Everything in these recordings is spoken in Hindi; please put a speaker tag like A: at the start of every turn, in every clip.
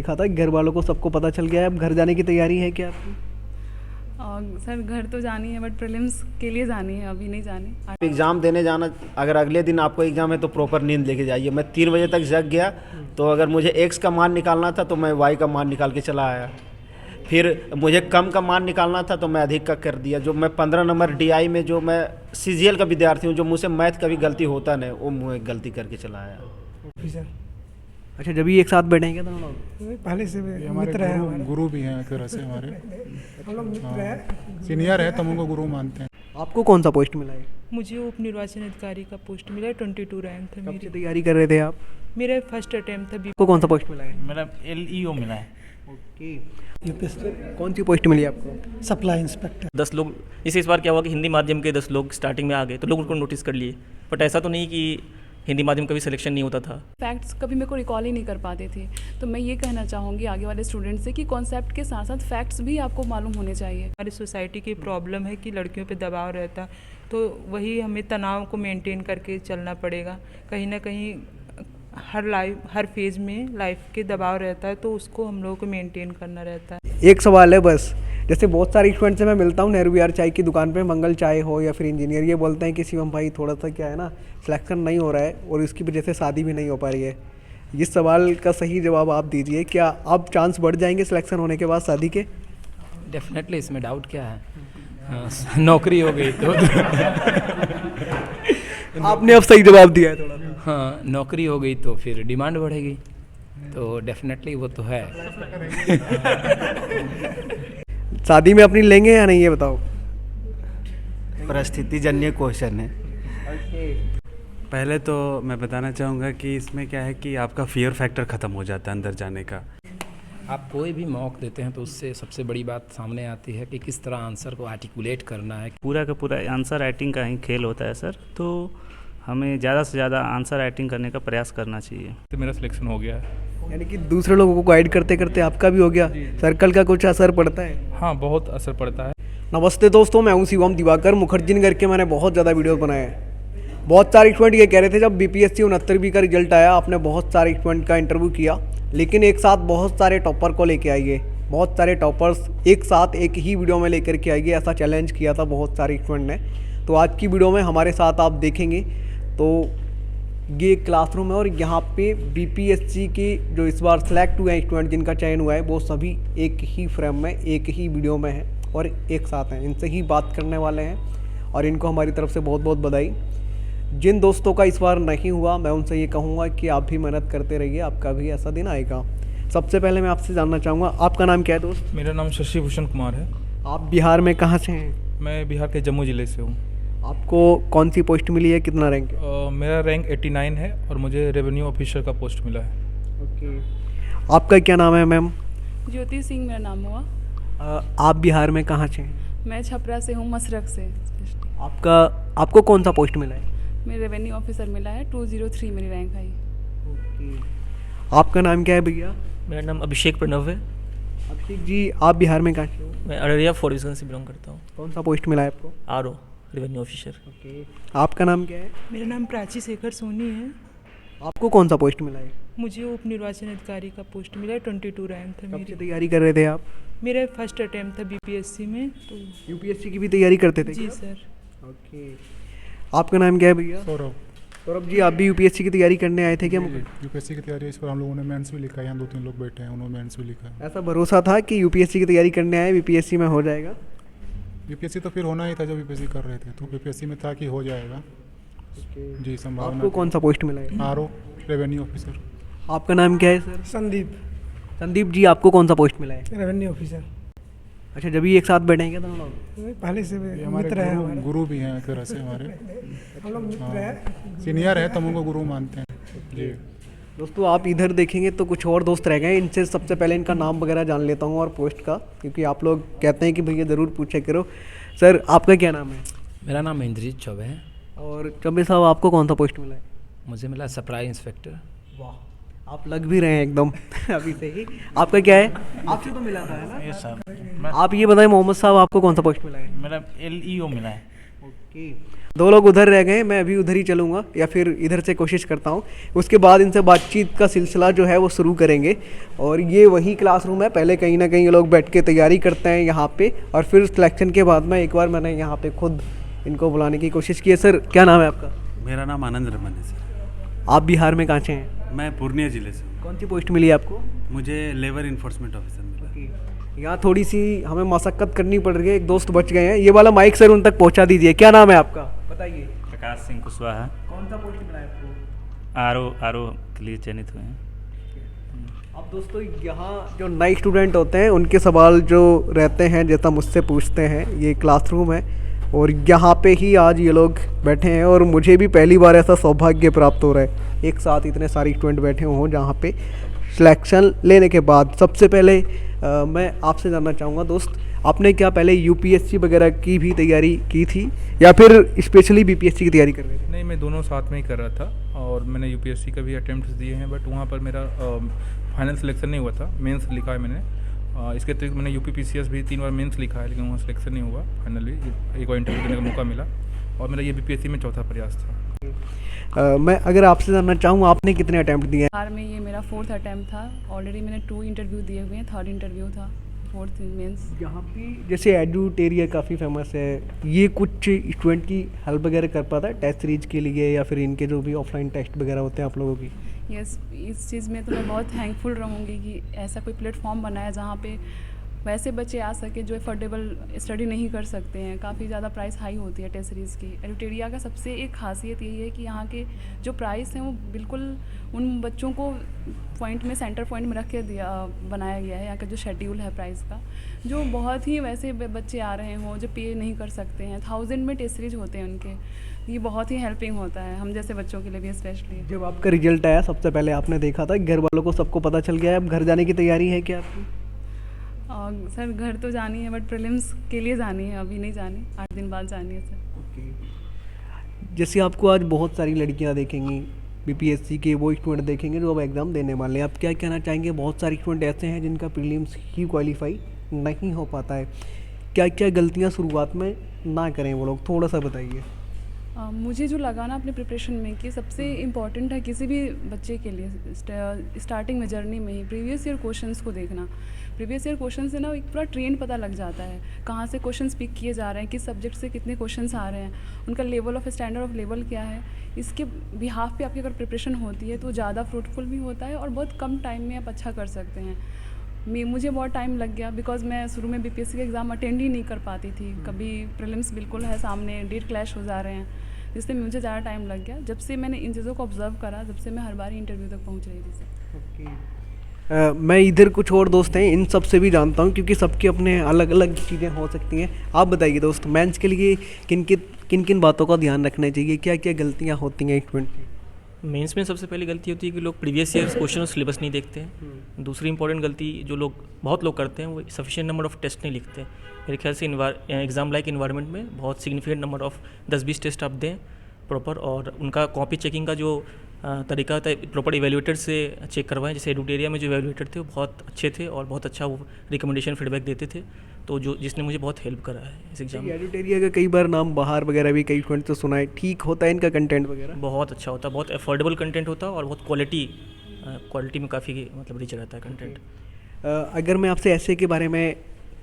A: देखा था घर वालों को सबको पता चल गया है, अब घर जाने की तैयारी है क्या आपकी?
B: सर घर तो जानी है बट प्रीलिम्स के लिए जानी है, अभी नहीं जानी।
C: एग्ज़ाम देने जाना, अगर अगले दिन आपको एग्ज़ाम है तो प्रॉपर नींद लेके जाइए। मैं 3 बजे तक जग गया, तो अगर मुझे एक्स का मान निकालना था तो मैं वाई का मान निकाल के चला आया। फिर मुझे कम का मान निकालना था तो मैं अधिक का कर दिया। जो मैं 15 नंबर डीआई में, जो मैं सीजीएल का विद्यार्थी हूँ, जो मुझसे मैथ का भी गलती होता नहीं, वो मुझे गलती करके चला आया।
A: अच्छा, जब ये एक साथ बैठेंगे दोनों लोग?
D: पहले से
E: हमारे
D: मित्र है,
E: गुरु भी हैं एक तरह से हमारे।
D: हम लोग मित्र हैं।
E: सीनियर है तो हम उनको गुरु मानते हैं।
A: आपको कौन सा पोस्ट मिला है?
F: मुझे उप निर्वाचन अधिकारी का पोस्ट मिला है। 22 रैंक था
A: कब से
F: मेरी।
A: तैयारी कर रहे थे आप?
F: मेरा फर्स्ट अटेम्प्ट था।
A: आपको कौन सा पोस्ट मिला है?
G: मेरा LEO मिला है।
A: ओके, कौन सी पोस्ट मिली आपको?
D: Supply inspector.
H: 10 लोग, इस बार क्या हुआ कि हिंदी माध्यम के 10 लोग स्टार्टिंग में आ गए तो लोग उनको नोटिस कर लिए, बट ऐसा तो नहीं कि हिंदी माध्यम का भी सिलेक्शन नहीं होता था।
B: फैक्ट्स कभी मेरे को रिकॉल ही नहीं कर पाते थे, तो मैं ये कहना चाहूँगी आगे वाले स्टूडेंट से कि कॉन्सेप्ट के साथ साथ फैक्ट्स भी आपको मालूम होने चाहिए।
F: हमारी सोसाइटी की प्रॉब्लम है कि लड़कियों पे दबाव रहता, तो वही हमें तनाव को मेंटेन करके चलना पड़ेगा। कहीं ना कहीं हर फेज में लाइफ के दबाव रहता है, तो उसको हम लोगों को मेंटेन करना रहता है।
A: एक सवाल है बस, जैसे बहुत सारे स्टूडेंट से मैं मिलता हूँ नेहरू विहार चाय की दुकान पे, मंगल चाय हो या फिर इंजीनियर, ये बोलते हैं कि शिवम भाई थोड़ा सा क्या है ना, सिलेक्शन नहीं हो रहा है और इसकी वजह से शादी भी नहीं हो पा रही है। इस सवाल का सही जवाब आप दीजिए, क्या अब चांस बढ़ जाएंगे सिलेक्शन होने के बाद शादी के?
I: डेफिनेटली, इसमें डाउट क्या है। नौकरी हो गई तो
A: आपने अब सही जवाब दिया है थोड़ा सा।
I: हाँ, नौकरी हो गई तो फिर डिमांड बढ़ेगी, तो डेफिनेटली वो तो है।
A: शादी में अपनी लेंगे या नहीं, ये बताओ।
C: परिस्थिति जन्य क्वेश्चन है।
J: पहले तो मैं बताना चाहूँगा कि इसमें क्या है कि आपका फियर फैक्टर ख़त्म हो जाता है अंदर जाने का।
I: आप कोई भी मॉक देते हैं तो उससे सबसे बड़ी बात सामने आती है कि किस तरह आंसर को आर्टिकुलेट करना है।
G: पूरा का पूरा आंसर राइटिंग का ही खेल होता है सर, तो हमें ज़्यादा से ज़्यादा आंसर राइटिंग करने का प्रयास करना चाहिए।
E: तो मेरा सिलेक्शन हो गया है।
A: यानी कि दूसरे लोगों को गाइड करते करते आपका भी हो गया। सर्कल का कुछ असर पड़ता है?
E: हाँ, बहुत असर पड़ता है।
A: नमस्ते दोस्तों, मैं हूं शिवम दिवाकर। मुखर्जी नगर के मैंने बहुत ज़्यादा वीडियोस बनाए हैं। बहुत सारे स्टूडेंट ये कह रहे थे जब BPSC 69वीं का रिजल्ट आया, आपने बहुत सारे स्टूडेंट का इंटरव्यू किया, लेकिन एक साथ बहुत सारे टॉपर को लेके आइए, बहुत सारे टॉपर्स एक साथ एक ही वीडियो में लेकर के आइए, ऐसा चैलेंज किया था बहुत सारे स्टूडेंट ने। तो आज की वीडियो में हमारे साथ आप देखेंगे तो ये क्लासरूम है और यहाँ पे BPSC के जो इस बार सेलेक्ट हुए हैं स्टूडेंट, जिनका चयन हुआ है, वो सभी एक ही फ्रेम में एक ही वीडियो में है और एक साथ हैं। इनसे ही बात करने वाले हैं और इनको हमारी तरफ से बहुत बहुत बधाई। जिन दोस्तों का इस बार नहीं हुआ, मैं उनसे ये कहूँगा कि आप भी मेहनत करते रहिए, आपका भी ऐसा दिन आएगा। सबसे पहले मैं आपसे जानना चाहूँगा, आपका नाम क्या है दोस्त?
E: मेरा नाम शशि भूषण कुमार है।
A: आप बिहार में कहाँ से हैं?
E: मैं बिहार के जम्मू ज़िले से हूँ।
A: आपको कौन सी पोस्ट मिली है, कितना रैंक?
E: मेरा रैंक 89 है और मुझे रेवेन्यू ऑफिसर का पोस्ट मिला है।
A: ओके, आपका क्या नाम है मैम?
B: ज्योति सिंह मेरा नाम हुआ।
A: आप बिहार में कहाँ से हैं?
B: मैं छपरा से हूँ, मसरक से।
A: आपको कौन सा पोस्ट मिला है?
B: मेरे रेवेन्यू ऑफिसर मिला है, 203 मेरी रैंक आई।
A: ओके, आपका नाम क्या है भैया?
H: मेरा नाम अभिषेक प्रणव है।
A: अभिषेक जी, आप बिहार में कहाँ से हो?
H: मैं अररिया 4 डिवीजन से बिलोंग करता हूँ।
A: कौन सा पोस्ट मिला है आपको?
H: RO revenue officer.
A: ओके, आपका नाम क्या है?
F: मेरा नाम प्राची शेखर सोनी है।
A: आपको कौन सा पोस्ट मिला है?
F: मुझे उप निर्वाचन अधिकारी का पोस्ट मिला है। 22 रैंक था
A: कब से
F: मेरी।
A: तैयारी कर रहे थे आप?
F: मेरा फर्स्ट अटेम्प्ट था BPSC में, तो
A: UPSC की भी तैयारी करते थे
F: जी
A: क्या?
F: सर।
A: ओके, आपका नाम क्या है भैया?
E: सौरभ।
A: सौरभ जी, आप भी UPSC की तैयारी करने आए थे क्या?
E: UPSC की तैयारी, इस पर हम लोगों ने मेंस भी लिखा है। यहाँ 2-3 लोग बैठे हैं, उन्होंने मेंस भी लिखा है।
A: ऐसा भरोसा था कि UPSC की तैयारी करने आए, BPSC में हो जाएगा?
E: BPSC तो फिर होना ही था जब UPSC कर रहे थे, तो BPSC में था कि हो जाएगा। जी, संभावना।
A: आपको कौन सा पोस्ट मिला है?
E: RO revenue officer.
A: आपका नाम क्या है सर?
D: संदीप,
A: संदीप जी, आपको कौन सा पोस्ट मिला है?
D: Revenue officer.
A: अच्छा, जब ये एक साथ बैठेंगे दोनों लोग?
D: पहले से
E: हमारे
D: मित्र है,
E: गुरु भी हैं एक तरह से हमारे।
D: हम लोग मित्र हैं।
E: सीनियर है तो हम उनको गुरु मानते हैं। जी
A: दोस्तों, आप इधर देखेंगे तो कुछ और दोस्त रह गए। इनसे सबसे पहले इनका नाम वगैरह जान लेता हूँ और पोस्ट का, क्योंकि आप लोग कहते हैं कि भैया ज़रूर पूछा करो। सर, आपका क्या नाम है?
I: मेरा नाम इंद्रजीत चौबे है।
A: और चौबे साहब, आपको कौन सा पोस्ट मिला है?
I: मुझे मिला सप्लाई इंस्पेक्टर।
A: वाह, आप लग भी रहे हैं एकदम अभी से ही। आपका क्या है? आपसे तो मिला था, है ना?
G: ये सर,
A: आप ये बताएं मोहम्मद साहब, आपको कौन सा पोस्ट मिला है?
G: मेरा LEO मिला है।
A: दो लोग उधर रह गए, मैं अभी उधर ही चलूँगा या फिर इधर से कोशिश करता हूँ। उसके बाद इनसे बातचीत का सिलसिला जो है वो शुरू करेंगे। और ये वही क्लासरूम है, पहले कहीं ना कहीं ये लोग बैठ के तैयारी करते हैं यहाँ पे, और फिर सिलेक्शन के बाद में एक बार मैंने यहाँ पे खुद इनको बुलाने की कोशिश की है। सर क्या नाम है आपका?
J: मेरा नाम आनंद रमन है सर।
A: आप बिहार में कहाँ से हैं?
J: मैं पूर्णिया ज़िले से हूँ।
A: कौन सी पोस्ट मिली है आपको?
J: मुझे लेबर इन्फोर्समेंट ऑफिसर मिला।
A: यहाँ थोड़ी सी हमें मशक्कत करनी पड़ रही है, एक दोस्त बच गए हैं। ये वाला माइक सर उन तक पहुँचा दीजिए। क्या नाम है आपका, बताइए?
G: प्रकाश सिंह कुशवाहा।
A: कौन सा पोस्ट मिला है आपको?
G: आर ओ के लिए चयनित हुए हैं।
A: अब दोस्तों यहाँ जो नए स्टूडेंट होते हैं उनके सवाल जो रहते हैं जैसा मुझसे पूछते हैं, ये क्लासरूम है और यहाँ पे ही आज ये लोग बैठे हैं। और मुझे भी पहली बार ऐसा सौभाग्य प्राप्त हो रहा है एक साथ इतने सारे स्टूडेंट बैठे हों जहाँ पे सिलेक्शन लेने के बाद। सबसे पहले मैं आपसे जानना चाहूँगा दोस्त, आपने क्या पहले यूपीएससी वगैरह की भी तैयारी की थी या फिर स्पेशली बीपीएससी की तैयारी कर रहे थे?
K: नहीं, मैं दोनों साथ में ही कर रहा था और मैंने यूपीएससी का भी अटेम्प्ट्स दिए हैं, बट वहाँ पर मेरा फाइनल सिलेक्शन नहीं हुआ था। मेंस लिखा है मैंने। इसके अतिरिक्त मैंने यूपीपीसीएस भी 3 बार मेंस लिखा है, लेकिन वहाँ सिलेक्शन नहीं हुआ। फाइनली एक बार इंटरव्यू देने का मौका मिला और मेरा ये बीपीएससी में चौथा प्रयास था।
A: मैं अगर आपसे जानना चाहूँ, आपने कितने अटैम्प्ट दिए हैं?
B: बिहार में ये मेरा 4th अटैम्प्ट था। ऑलरेडी मैंने 2 इंटरव्यू दिए हुए हैं, 3rd इंटरव्यू था, 4th मेंस।
A: यहाँ पे जैसे एडुटेरिया काफ़ी फेमस है, ये कुछ स्टूडेंट की हेल्प वगैरह कर पाता है टेस्ट सीरीज के लिए या फिर इनके जो भी ऑफलाइन टेस्ट वगैरह होते हैं आप लोगों की?
B: यस, इस चीज़ में तो मैं बहुत थैंकफुल रहूँगी कि ऐसा कोई प्लेटफॉर्म बना है जहाँ पे वैसे बच्चे आ सके जो अफोर्डेबल स्टडी नहीं कर सकते हैं। काफ़ी ज़्यादा प्राइस हाई होती है टेस्ट सीरीज़ की। एडुटेरिया का सबसे एक खासियत यही है कि यहाँ के जो प्राइस हैं वो बिल्कुल उन बच्चों को पॉइंट में, सेंटर पॉइंट में रख के बनाया गया है। यहाँ का जो शेड्यूल है प्राइस का, जो बहुत ही वैसे बच्चे आ रहे हों जो पे नहीं कर सकते हैं, 1000 में टेस्ट सीरीज होते हैं उनके, ये बहुत ही हेल्पिंग होता है हम जैसे बच्चों के लिए भी स्पेशली।
A: जब आपका रिजल्ट आया सबसे पहले आपने देखा था, घर वालों को सबको पता चल गया है, अब घर जाने की तैयारी है क्या आपकी?
B: सर घर तो जानी है, बट प्रीलिम्स के लिए जानी है, अभी नहीं जानी, 8 दिन बाद जानी है सर।
A: जैसे आपको आज बहुत सारी लड़कियां देखेंगी बीपीएससी के, वो स्टूडेंट देखेंगे जो अब एग्ज़ाम देने वाले हैं, आप क्या कहना चाहेंगे? बहुत सारे स्टूडेंट ऐसे हैं जिनका प्रीलिम्स ही क्वालिफाई नहीं हो पाता है, क्या क्या गलतियाँ शुरुआत में ना करें वो लोग, थोड़ा सा बताइए।
B: मुझे जो लगा ना अपने प्रिपरेशन में कि सबसे इम्पॉर्टेंट है किसी भी बच्चे के लिए स्टार्टिंग में, जर्नी में ही प्रीवियस ईयर क्वेश्चंस को देखना। प्रीवियस ईयर क्वेश्चन से ना एक पूरा ट्रेंड पता लग जाता है, कहाँ से क्वेश्चंस पिक किए जा रहे हैं, किस सब्जेक्ट से कितने क्वेश्चंस आ रहे हैं, उनका level of standard of level क्या है। इसके बिहाफ पे आपकी अगर प्रिपरेशन होती है तो ज़्यादा फ्रूटफुल भी होता है और बहुत कम टाइम में आप अच्छा कर सकते हैं। मुझे बहुत टाइम लग गया बिकॉज मैं शुरू में बीपीएससी का एग्ज़ाम अटेंड ही नहीं कर पाती थी, कभी प्रीलिम्स बिल्कुल है सामने, डेट क्लैश हो जा रहे हैं, जिससे मुझे ज़्यादा टाइम लग गया। जब से मैंने इन चीज़ों को ऑब्जर्व करा, जब से मैं हर बार इंटरव्यू तक पहुंच रही थी सर।
A: मैं इधर कुछ और दोस्त हैं, इन सब से भी जानता हूँ क्योंकि सबके अपने अलग अलग चीज़ें हो सकती हैं। आप बताइए दोस्त, मेंस के लिए किन किन बातों का ध्यान रखना चाहिए, क्या क्या गलतियाँ होती हैं स्टूडेंट की?
H: मेंस में सबसे पहली गलती होती है कि लोग प्रीवियस ईयर क्वेश्चन और सिलेबस नहीं देखते हैं। दूसरी इंपॉर्टेंट गलती जो बहुत लोग करते हैं वो सफिशिएंट नंबर ऑफ टेस्ट नहीं लिखते। मेरे ख्याल से एग्जाम लाइक इन्वायरमेंट में बहुत सिग्निफिकेंट नंबर ऑफ 10-20 टेस्ट आप दें प्रॉपर, और उनका कॉपी चेकिंग का जो तरीका होता है प्रॉपर इवेल्युएटर से चेक करवाएं। जैसे एडुटेरिया में जो इवेल्युएटर थे वो बहुत अच्छे थे और बहुत अच्छा वो रिकमेंडेशन फीडबैक देते थे, तो जिसने मुझे बहुत हेल्प करा है इस एग्जाम में।
A: एडुटेरिया का कई बार नाम बाहर वगैरह भी कई स्टूडेंट से सुना है, ठीक होता है इनका कंटेंट वगैरह?
H: बहुत अच्छा होता है, बहुत अफोर्डेबल कंटेंट होता है और बहुत क्वालिटी में काफ़ी मतलब रिच रहता है कंटेंट।
A: अगर मैं आपसे ऐसे के बारे में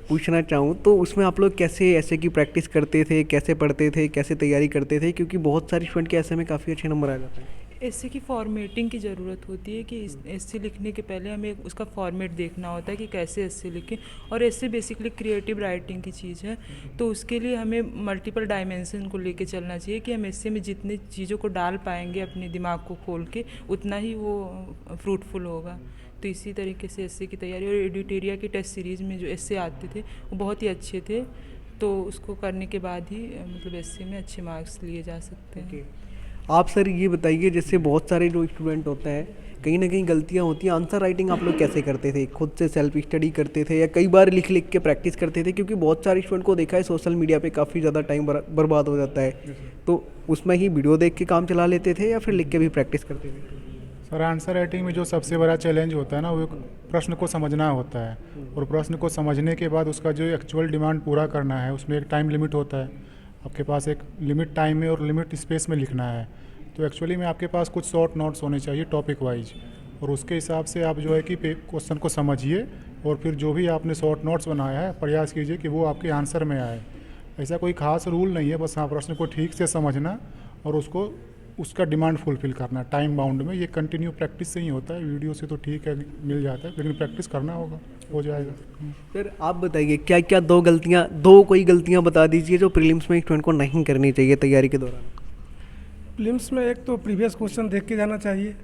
A: पूछना चाहूँ तो उसमें आप लोग कैसे ऐसे की प्रैक्टिस करते थे, कैसे पढ़ते थे, कैसे तैयारी करते थे? क्योंकि बहुत सारे स्टूडेंट के ऐसे में काफ़ी अच्छे नंबर आ जाते हैं।
F: ऐसे की फॉर्मेटिंग की ज़रूरत होती है कि ऐसे लिखने के पहले हमें उसका फॉर्मेट देखना होता है कि कैसे ऐसे लिखें, और ऐसे बेसिकली क्रिएटिव राइटिंग की चीज़ है, तो उसके लिए हमें मल्टीपल डायमेंशन को लेके चलना चाहिए कि हम ऐसे में जितने चीज़ों को डाल पाएंगे अपने दिमाग को खोल के उतना ही वो फ्रूटफुल होगा। तो इसी तरीके से एसए की तैयारी, और एडुटेरिया की टेस्ट सीरीज़ में जो एसए आते थे वो बहुत ही अच्छे थे, तो उसको करने के बाद ही मतलब एसए में अच्छे मार्क्स लिए जा सकते हैं।
A: आप सर ये बताइए, जैसे बहुत सारे जो स्टूडेंट होते हैं कहीं ना कहीं गलतियां होती हैं, आंसर राइटिंग आप लोग कैसे करते थे? खुद से सेल्फ स्टडी करते थे या कई बार लिख के प्रैक्टिस करते थे? क्योंकि बहुत सारे स्टूडेंट को देखा है सोशल मीडिया पे काफ़ी ज़्यादा टाइम बर्बाद हो जाता है, तो उसमें ही वीडियो देख के काम चला लेते थे या फिर लिख के भी प्रैक्टिस करते थे?
E: सर आंसर राइटिंग में जो सबसे बड़ा चैलेंज होता है ना, वो प्रश्न को समझना होता है, और प्रश्न को समझने के बाद उसका जो एक्चुअल डिमांड पूरा करना है उसमें एक टाइम लिमिट होता है। आपके पास एक लिमिट टाइम में और लिमिट स्पेस में लिखना है। तो एक्चुअली में आपके पास कुछ शॉर्ट नोट्स होने चाहिए टॉपिक वाइज, और उसके हिसाब से आप जो है कि क्वेश्चन को समझिए और फिर जो भी आपने शॉर्ट नोट्स बनाया है प्रयास कीजिए कि वो आपके आंसर में आए। ऐसा कोई खास रूल नहीं है, बस हाँ प्रश्न को ठीक से समझना और उसको उसका डिमांड फुलफिल करना टाइम बाउंड में। ये कंटिन्यू प्रैक्टिस से ही होता है, वीडियो से तो ठीक है मिल जाता है, लेकिन प्रैक्टिस करना होगा, हो जाएगा।
A: सर आप बताइए क्या क्या दो कोई गलतियाँ बता दीजिए जो प्रीलिम्स में स्टूडेंट को नहीं करनी चाहिए तैयारी के दौरान।
D: प्रीलिम्स में एक तो प्रीवियस क्वेश्चन देख के जाना चाहिए,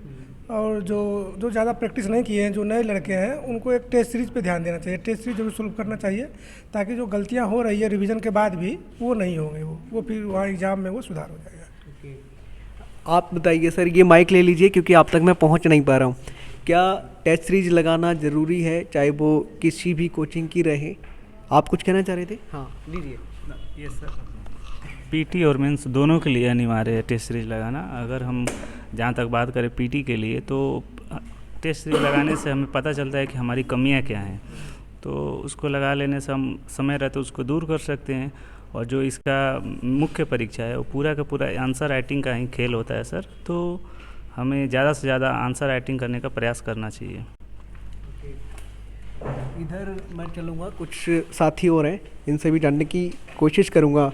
D: और जो ज़्यादा प्रैक्टिस नहीं किए हैं, जो नए लड़के हैं, उनको एक टेस्ट सीरीज पे ध्यान देना चाहिए। टेस्ट सीरीज जरूर सॉल्व करना चाहिए ताकि जो गलतियां हो रही है रिवीजन के बाद भी वो नहीं होंगे, वो फिर वहाँ एग्जाम में वो सुधार हो जाएगा।
A: आप बताइए सर, ये माइक ले लीजिए क्योंकि आप तक मैं पहुंच नहीं पा रहा हूँ। क्या टेस्ट सीरीज लगाना ज़रूरी है, चाहे वो किसी भी कोचिंग की रहे? आप कुछ कहना चाह रहे थे? हाँ लीजिए।
G: यस सर, पीटी और मेंस दोनों के लिए अनिवार्य है टेस्ट सीरीज लगाना। अगर हम जहाँ तक बात करें पीटी के लिए, तो टेस्ट सीरीज लगाने से हमें पता चलता है कि हमारी कमियाँ क्या हैं, तो उसको लगा लेने से हम समय रहते उसको दूर कर सकते हैं। और जो इसका मुख्य परीक्षा है वो पूरा का पूरा आंसर राइटिंग का ही खेल होता है सर, तो हमें ज़्यादा से ज़्यादा आंसर राइटिंग करने का प्रयास करना चाहिए।
A: इधर मैं चलूँगा, कुछ साथी और हैं, इनसे भी जानने की कोशिश करूँगा।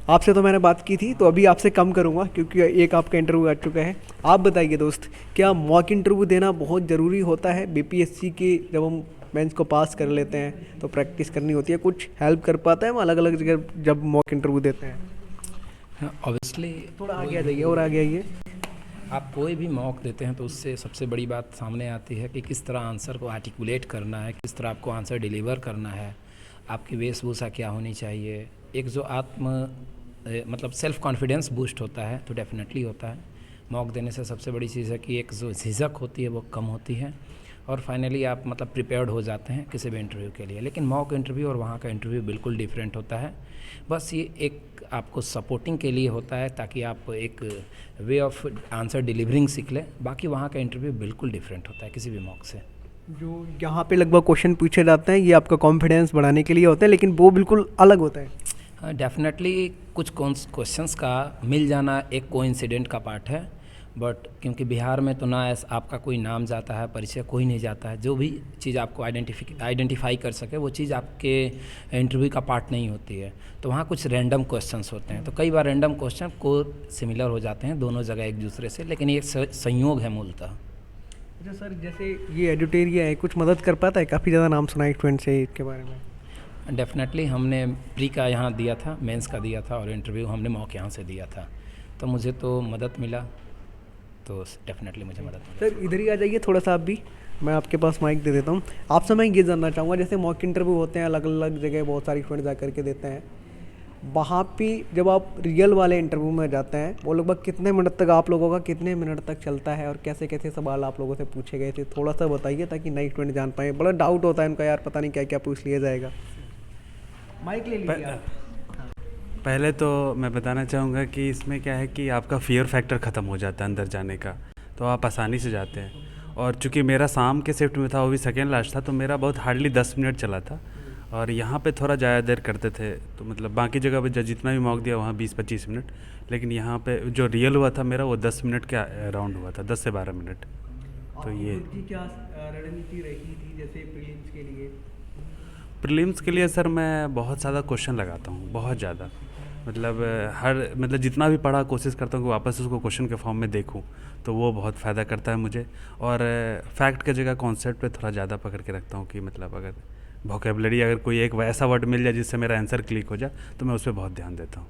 A: आपसे तो मैंने बात की थी, तो अभी आपसे कम करूँगा क्योंकि एक आपका इंटरव्यू आ चुका है। आप बताइए दोस्त, क्या मॉक इंटरव्यू देना बहुत ज़रूरी होता है? बीपीएससी के जब हम मेंस को पास कर लेते हैं तो प्रैक्टिस करनी होती है, कुछ हेल्प कर पाता है हम अलग अलग जगह जब मॉक इंटरव्यू देते हैं?
I: ऑब्वियसली
A: थोड़ा आगे आ जाइए और आगे आइए।
I: आप कोई भी मॉक देते हैं तो उससे सबसे बड़ी बात सामने आती है कि किस तरह आंसर को आर्टिकुलेट करना है, किस तरह आपको आंसर डिलीवर करना है, आपकी वेशभूषा क्या होनी चाहिए। एक जो मतलब सेल्फ कॉन्फिडेंस बूस्ट होता है तो डेफिनेटली होता है। मॉक देने से सबसे बड़ी चीज़ है कि एक जो झिझक होती है वो कम होती है, और फाइनली आप मतलब प्रिपेयर्ड हो जाते हैं किसी भी इंटरव्यू के लिए। लेकिन मॉक इंटरव्यू और वहाँ का इंटरव्यू बिल्कुल डिफरेंट होता है। बस ये एक आपको सपोर्टिंग के लिए होता है ताकि आप एक वे ऑफ आंसर डिलीवरिंग सीख लें। बाकी वहाँ का इंटरव्यू बिल्कुल डिफरेंट होता है किसी भी मॉक से।
A: जो यहाँ पे लगभग क्वेश्चन पूछे जाते हैं ये आपका कॉन्फिडेंस बढ़ाने के लिए होता है, लेकिन वो बिल्कुल अलग होता है।
I: हाँ, डेफिनेटली कुछ क्वेश्चंस का मिल जाना एक कोइंसिडेंट का पार्ट है, बट क्योंकि बिहार में तो ना आपका कोई नाम जाता है, परिचय कोई नहीं जाता है, जो भी चीज़ आपको आइडेंटिफाई कर सके वो चीज़ आपके इंटरव्यू का पार्ट नहीं होती है। तो वहाँ कुछ रैंडम क्वेश्चंस होते हैं, तो कई बार रैंडम क्वेश्चन को सिमिलर हो जाते हैं दोनों जगह एक दूसरे से, लेकिन ये संयोग है मूलतः।
A: अच्छा सर, जैसे ये एडिटोरिया है, कुछ मदद कर पाता है? काफ़ी ज़्यादा नाम सुना है स्टूडेंट से इसके बारे में।
I: डेफिनेटली हमने प्री का यहाँ दिया था, मेंस का दिया था, और इंटरव्यू हमने मॉक यहाँ से दिया था, तो मुझे तो मदद मिला, तो डेफिनेटली मुझे मदद मिला।
A: सर इधर ही आ जाइए थोड़ा सा, आप भी, मैं आपके पास माइक दे देता हूँ। आपसे मैं ये जानना चाहूँगा, जैसे मॉक इंटरव्यू होते हैं अलग अलग जगह, बहुत सारे स्टूडेंट जा करके देते हैं, वहाँ पे जब आप रियल वाले इंटरव्यू में जाते हैं वो लगभग कितने मिनट तक आप लोगों का कितने मिनट तक चलता है, और कैसे कैसे सवाल आप लोगों से पूछे गए थे? थोड़ा सा बताइए ताकि नए स्टूडेंट जान पाएँ। बड़ा डाउट होता है उनका, यार पता नहीं क्या क्या पूछ लिया जाएगा। माइक ले लीजिए आप।
J: पहले तो मैं बताना चाहूँगा कि इसमें क्या है कि आपका फियर फैक्टर ख़त्म हो जाता है अंदर जाने का, तो आप आसानी से जाते हैं। और चूँकि मेरा शाम के शिफ्ट में था, वो भी सेकेंड लास्ट था, तो मेरा बहुत हार्डली 10 मिनट चला था, और यहाँ पे थोड़ा ज़्यादा देर करते थे। तो मतलब बाकी जगह पे जितना भी मॉक दिया वहाँ 20-25 मिनट, लेकिन यहाँ पे जो रियल हुआ था मेरा वो 10 मिनट के अराउंड हुआ था, 10 से 12 मिनट। तो ये
A: क्या रणनीति रही थी जैसे प्रीलिम्स के लिए?
J: प्रीलिम्स के लिए सर मैं बहुत ज़्यादा क्वेश्चन लगाता हूँ, बहुत ज़्यादा, मतलब जितना भी पढ़ा कोशिश करता हूँ कि वापस उसको क्वेश्चन के फॉर्म में देखूँ, तो वो बहुत फ़ायदा करता है मुझे। और फैक्ट की जगह कॉन्सेप्ट पे थोड़ा ज़्यादा पकड़ के रखता हूँ कि मतलब अगर वोकेबलरी, अगर कोई एक वैसा वर्ड मिल जाए जिससे मेरा आंसर क्लिक हो जाए, तो मैं उस पर बहुत ध्यान देता हूँ।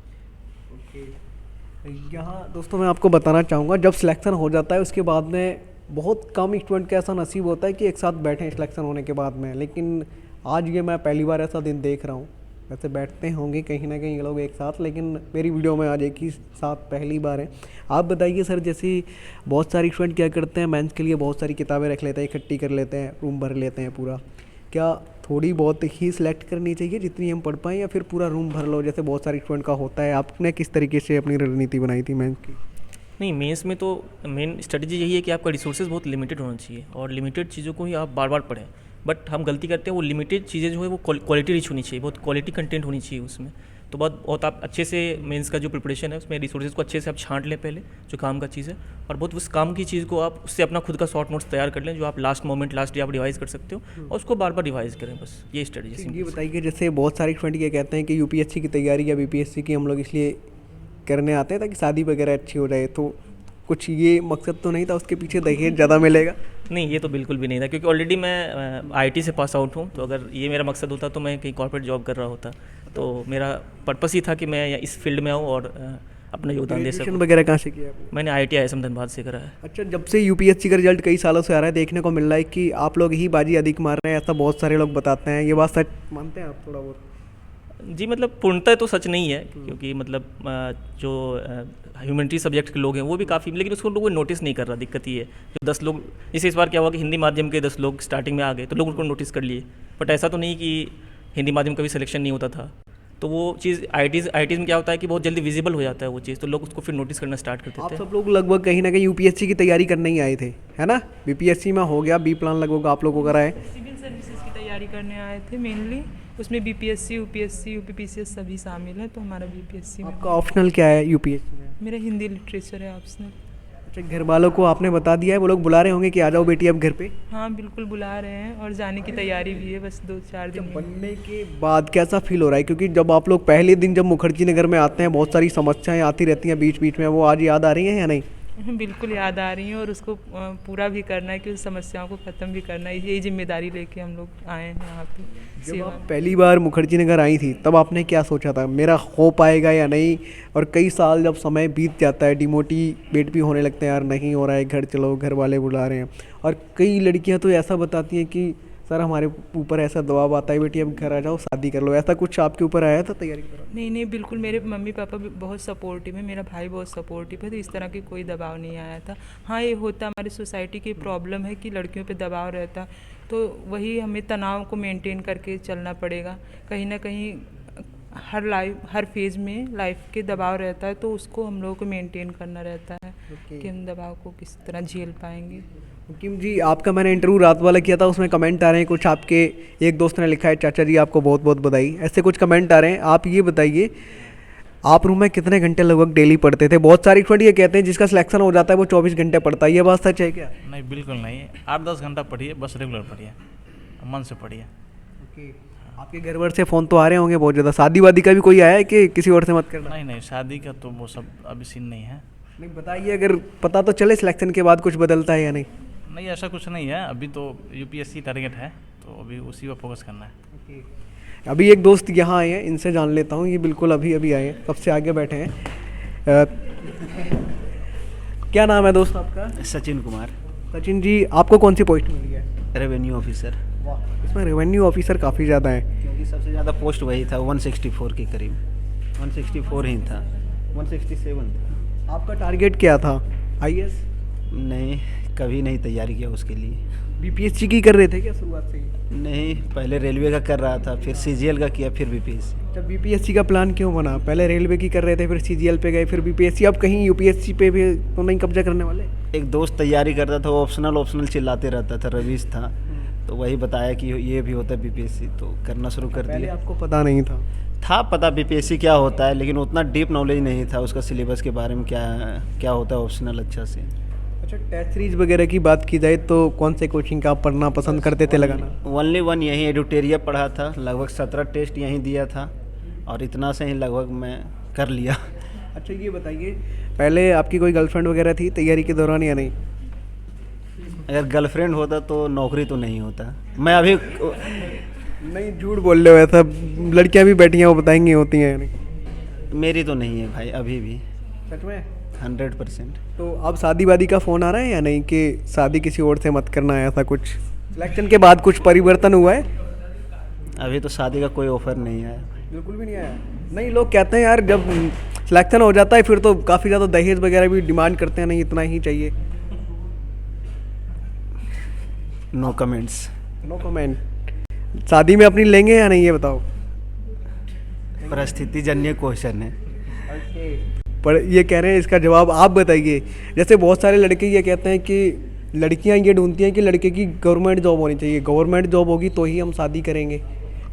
A: यहाँ दोस्तों मैं आपको बताना चाहूँगा, जब सिलेक्शन हो जाता है उसके बाद में बहुत कम स्टूडेंट का ऐसा नसीब होता है कि एक साथ बैठें सिलेक्शन होने के बाद में, लेकिन आज ये मैं पहली बार ऐसा दिन देख रहा हूँ। वैसे बैठते होंगे कहीं ना कहीं ये लोग एक साथ, लेकिन मेरी वीडियो में आज एक ही साथ पहली बार है। आप बताइए सर, जैसे बहुत सारे स्टूडेंट क्या करते हैं, मेंस के लिए बहुत सारी किताबें रख लेते हैं, इकट्ठी कर लेते हैं, रूम भर लेते हैं पूरा। क्या थोड़ी बहुत ही सिलेक्ट करनी चाहिए जितनी हम पढ़ पाएँ, या फिर पूरा रूम भर लो जैसे बहुत सारे स्टूडेंट का होता है? आपने किस तरीके से अपनी रणनीति बनाई थी मेंस की?
H: नहीं, मेंस में तो मेन स्ट्रेटजी यही है कि आपका रिसोर्सेज बहुत लिमिटेड होना चाहिए, और लिमिटेड चीज़ों को ही आप बार बार पढ़ें। बट हम गलती करते हैं, वो लिमिटेड चीज़ें जो है वो क्वालिटी रिच होनी चाहिए, बहुत क्वालिटी कंटेंट होनी चाहिए उसमें। तो बहुत आप अच्छे से मेंस का जो प्रिपरेशन है उसमें रिसोर्सेज को अच्छे से आप छांट लें पहले, जो काम का चीज़ है, और बहुत उस काम की चीज़ को आप उससे अपना खुद का शॉर्ट नोट्स तैयार कर लें, जो आप लास्ट डे आप रिवाइज कर सकते हो, और उसको बार बार रिवाइज करें, बस ये स्ट्रेटजी।
A: ये बताइए, जैसे बहुत सारे स्टूडेंट ये कहते हैं कि यूपीएससी की तैयारी या बीपीएससी की हम लोग इसलिए करने आते हैं ताकि शादी वगैरह अच्छी हो जाए, तो कुछ ये मकसद तो नहीं था उसके पीछे दहेज ज़्यादा मिलेगा?
H: नहीं, ये तो बिल्कुल भी नहीं था, क्योंकि ऑलरेडी मैं आईटी से पास आउट हूँ, तो अगर ये मेरा मकसद होता तो मैं कहीं कॉर्पोरेट जॉब कर रहा होता। तो मेरा पर्पस ही था कि मैं इस फील्ड में आऊँ और अपना योगदान दे सकूँ।
A: वगैरह कहाँ से किया आपने?
H: मैंने IIT ISM धनबाद से करा है।
A: अच्छा, जब से यूपीएससी का रिजल्ट कई सालों से आ रहा है, देखने को मिल रहा है कि आप लोग ही बाजी अधिक मार रहे हैं, ऐसा बहुत सारे लोग बताते हैं, ये बात सच मानते हैं आप थोड़ा बहुत?
H: जी, मतलब पूर्णतः तो सच नहीं है, क्योंकि मतलब जो ह्यूमैनिटी सब्जेक्ट के लोग हैं वो भी काफ़ी, लेकिन उसको लोग नोटिस नहीं कर रहा। दिक्कत ये है, जो 10 लोग, जैसे इस बार क्या हुआ कि हिंदी माध्यम के 10 लोग स्टार्टिंग में आ गए, तो लोग उनको नोटिस कर लिए, बट ऐसा तो नहीं कि हिंदी माध्यम का भी सिलेक्शन नहीं होता था। तो वो चीज़ IITs में क्या होता है कि बहुत जल्दी विजिबल हो जाता है वो चीज़, तो लोग उसको फिर नोटिस करना स्टार्ट कर देते
A: आप
H: हैं।
A: सब लोग लगभग कहीं ना कहीं यूपीएससी की तैयारी करने ही आए थे, है ना? बीपीएससी में हो गया, बी प्लान लगभग आप लोगों का रहा है।
F: सिविल सर्विसेज की तैयारी करने आए थे मेनली, उसमें BPSC, UPSC, UPPCS सभी शामिल है, तो हमारा BPSC में।
A: आपका ऑप्शनल क्या है यूपीएससी में?
F: मेरा हिंदी लिटरेचर है ऑप्शनल।
A: अच्छा, घर वालों को आपने बता दिया है? वो लोग बुला रहे होंगे कि आ जाओ बेटी अब घर पे?
F: हाँ बिल्कुल बुला रहे हैं, और जाने की तैयारी भी है, बस 2-4 दिन में।
A: बनने के बाद कैसा फील हो रहा है? क्योंकि जब आप लोग पहले दिन जब मुखर्जी नगर में आते हैं, बहुत सारी समस्याएं आती रहती हैं बीच बीच में, वो आज याद आ रही हैं या नहीं?
F: बिल्कुल याद आ रही हैं, और उसको पूरा भी करना है, कि उस समस्याओं को ख़त्म भी करना है, यही जिम्मेदारी लेके हम लोग आए हैं यहाँ पे
A: जब
F: सेवा
A: आप
F: में।
A: पहली बार मुखर्जी नगर आई थी तब आपने क्या सोचा था, मेरा हो पाएगा या नहीं? और कई साल जब समय बीत जाता है, डिमोटिवेट भी होने लगते हैं, यार नहीं हो रहा है, घर चलो, घर वाले बुला रहे हैं, और कई लड़कियां तो ऐसा बताती हैं कि सर हमारे ऊपर ऐसा दबाव आता है, बेटी अब घर आ जाओ, शादी कर लो। ऐसा कुछ आपके ऊपर आया था तैयारी के दौरान?
F: नहीं, बिल्कुल मेरे मम्मी पापा भी बहुत सपोर्टिव है, मेरा भाई बहुत सपोर्टिव है, तो इस तरह की कोई दबाव नहीं आया था। हाँ, ये होता हमारी सोसाइटी की प्रॉब्लम है कि लड़कियों पे दबाव रहता, तो वही हमें तनाव को मेंटेन करके चलना पड़ेगा। कहीं ना कहीं हर फेज़ में लाइफ के दबाव रहता है, तो उसको हम लोगों को मेंटेन करना रहता है कि हम दबाव को किस तरह झेल पाएंगे।
A: मुकीम जी, आपका मैंने इंटरव्यू रात वाला किया था, उसमें कमेंट आ रहे हैं कुछ, आपके एक दोस्त ने लिखा है चाचा जी आपको बहुत बहुत बधाई, ऐसे कुछ कमेंट आ रहे हैं। आप ये बताइए, आप रूम में कितने घंटे लगभग डेली पढ़ते थे? बहुत सारे स्टूडेंट ये कहते हैं जिसका सिलेक्शन हो जाता है वो 24 घंटे पढ़ता है, ये बात सच है क्या?
L: नहीं, बिल्कुल नहीं, 8-10 घंटा पढ़िए, बस रेगुलर पढ़िए, मन से पढ़िए।
A: आपके घर वर से फ़ोन तो आ रहे होंगे बहुत ज़्यादा, शादी वादी का भी कोई आया है कि किसी और से मत करना?
L: नहीं, शादी का तो वो सब अभी सीन नहीं है।
A: नहीं, बताइए, अगर पता तो चले सिलेक्शन के बाद कुछ बदलता है या नहीं?
L: नहीं, ऐसा कुछ नहीं है, अभी तो UPSC टारगेट है, तो अभी उसी पर फोकस करना है।
A: अभी एक दोस्त यहाँ आए हैं, इनसे जान लेता हूँ, ये बिल्कुल अभी अभी आए हैं, सबसे आगे बैठे हैं। क्या नाम है दोस्त आपका?
C: सचिन कुमार।
A: सचिन जी, आपको कौन सी पोस्ट मिली है?
C: Revenue officer.
A: इसमें रेवेन्यू ऑफिसर काफ़ी ज़्यादा है,
C: क्योंकि सबसे ज़्यादा पोस्ट वही था, 164 के करीब, 164 ही था, 167 था।
A: आपका टारगेट क्या था? IAS?
C: नहीं, कभी नहीं तैयारी किया उसके लिए।
A: BPSC की कर रहे थे क्या शुरुआत से ही?
C: नहीं, पहले रेलवे का कर रहा था, फिर CGL का किया, फिर BPSC।
A: जब BPSC का प्लान क्यों बना? पहले रेलवे की कर रहे थे, फिर CGL पे गए, फिर BPSC, अब कहीं UPSC पे भी तो नहीं कब्जा करने वाले?
C: एक दोस्त तैयारी करता था, वो ऑप्शनल चिल्लाते रहता था, रवीश था, तो वही बताया कि ये भी होता है BPSC, तो करना शुरू कर
A: पहले
C: दिया।
A: आपको पता नहीं था?
C: था पता BPSC क्या होता है, लेकिन उतना डीप नॉलेज नहीं था उसका, सिलेबस के बारे में क्या होता है ऑप्शनल अच्छा से।
A: अच्छा, टेस्ट सीरीज वगैरह की बात की जाए तो कौन से कोचिंग का आप पढ़ना पसंद करते थे लगाना?
C: ओनली वन यहीं एडुटेरिया पढ़ा था, लगभग 17 टेस्ट यहीं दिया था, और इतना से ही लगभग मैं कर लिया।
A: अच्छा, ये बताइए, पहले आपकी कोई गर्लफ्रेंड वगैरह थी तैयारी के दौरान या नहीं?
C: अगर गर्लफ्रेंड होता तो नौकरी तो नहीं होता। मैं अभी
A: नहीं, झूठ बोल रहे हो, ऐसा लड़कियां भी बैठी हैं वो बताएंगी होती हैं या नहीं?
C: मेरी तो नहीं है भाई, अभी भी।
A: सच में?
C: 100%।
A: तो अब शादी वादी का फ़ोन आ रहा है या नहीं कि शादी किसी और से मत करना है, ऐसा कुछ सिलेक्शन के बाद कुछ परिवर्तन हुआ है?
C: अभी तो शादी का कोई ऑफर नहीं आया।
A: बिल्कुल भी नहीं आया? नहीं, लोग कहते हैं यार जब सिलेक्शन हो जाता है फिर तो काफ़ी ज़्यादा दहेज वगैरह भी डिमांड करते हैं, नहीं इतना ही चाहिए।
C: No comments.
A: No comment. शादी में अपनी लेंगे या नहीं, ये बताओ?
C: परिस्थिति जन्य क्वेश्चन है।
A: पर ये कह रहे हैं, इसका जवाब आप बताइए। जैसे बहुत सारे लड़के ये कहते हैं कि लड़कियां ये ढूंढती हैं कि लड़के की गवर्नमेंट जॉब होनी चाहिए, गवर्नमेंट जॉब होगी तो ही हम शादी करेंगे,